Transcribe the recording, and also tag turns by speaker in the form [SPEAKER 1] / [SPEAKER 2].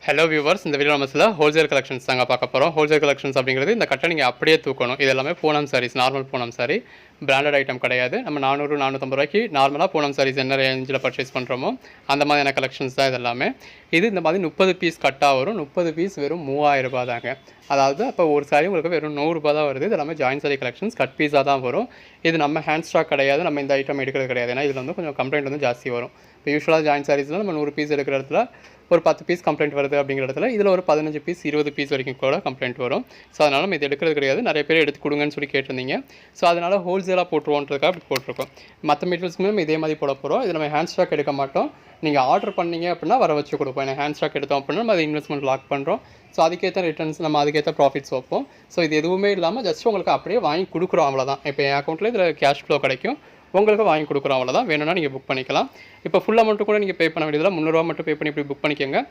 [SPEAKER 1] Hello viewers, இந்த video நம்ம சில ஹோல்சேல் கலெக்ஷன்ஸ் தாங்க பார்க்க போகிறோம். ஹோல்சேல் கலெக்ஷன்ஸ் அப்படிங்கிறது இந்த கட்டை நீங்கள் அப்படியே தூக்கணும். இது எல்லாமே Poonam saris, normal Poonam sari, branded item கிடையாது. நம்ம 400 450 ரூபாய்க்கு நார்மலாக பூனம் சாரீஸ் என்ன ரேஞ்சில் பர்ச்சேஸ் பண்ணுறோமோ அந்த மாதிரியான கலெக்ஷன்ஸ் தான் இது எல்லாமே. இது இந்த மாதிரி 30 பீஸ் கட்டாக வரும். 30 பீஸ் வெறும் 3000 ரூபா தாங்க. அதாவது அப்போ ஒரு சாரி உங்களுக்கு வெறும் 100 ரூபா தான் வருது. இது எல்லாமே ஜாயின் சாரி கலெக்ஷன்ஸ், கட் பீஸாக தான் வரும். இது நம்ம ஹேண்ட் ஸ்டாக் கிடையாது, நம்ம இந்த ஐட்டம் எடுக்கிறது கிடையாது. ஏன்னா இதில் வந்து கொஞ்சம் கம்ப்ளைண்ட் வந்து ஜாஸ்தி வரும். இப்போ யூஸ்வலாக ஜாயின் சாரீஸில் நம்ம 100 பீஸ் எடுக்கிற இடத்துல ஒரு 10 பீஸ் கம்ப்ளைண்ட் வருது அப்படிங்கிற இடத்துல இதில் ஒரு 15 பீஸ் 20 பீஸ் வரைக்கும் கூட கம்ப்ளைண்ட் வரும். ஸோ அதனால் நம்ம இது எடுக்கிறது கிடையாது. நிறைய பேர் எடுத்து கொடுங்கன்னு சொல்லி கேட்டிருந்தீங்க. ஸோ அதனால் ஹோல்சேலாக போட்டுருவோன்றதுக்காக அப்படி போட்டிருக்கோம். மற்ற மெட்டீரியல்ஸுமே நம்ம இதே மாதிரி போட போகிறோம். இது நம்ம ஹேண்ட் ஸ்டாக் எடுக்க மாட்டோம். நீங்கள் ஆர்டர் பண்ணீங்க அப்படின்னா வர வச்சு கொடுப்போம். ஏன்னா ஹேண்ட் ஸ்டாக் எடுத்தோம் அப்படின்னா நம்ம அதை இன்வெஸ்ட்மெண்ட் லாக் பண்ணுறோம். ஸோ அதுக்கேற்ற ரிட்டர்ன்ஸ் நம்ம அதுக்கேற்ற ப்ராஃபிட்ஸ் வைப்போம். ஸோ இது எதுவுமே இல்லாமல் ஜஸ்ட் உங்களுக்கு அப்படியே வாங்கி கொடுக்குறோம், அவ்வளோதான். இப்போ என் அக்கௌண்ட்டில் இதில் கேஷ் ஃப்ளோ கிடைக்கும், உங்களுக்கு வாங்கி கொடுக்குறோம், அவ்வளோதான். வேணும்னா நீங்கள் புக் பண்ணிக்கலாம். இப்போ ஃபுல் அமௌண்ட்டு கூட நீங்கள் பே பண்ண வேண்டியதில்லை. 300 ரூபா மட்டும் பே பண்ணி இப்படி புக் பண்ணிக்கோங்க.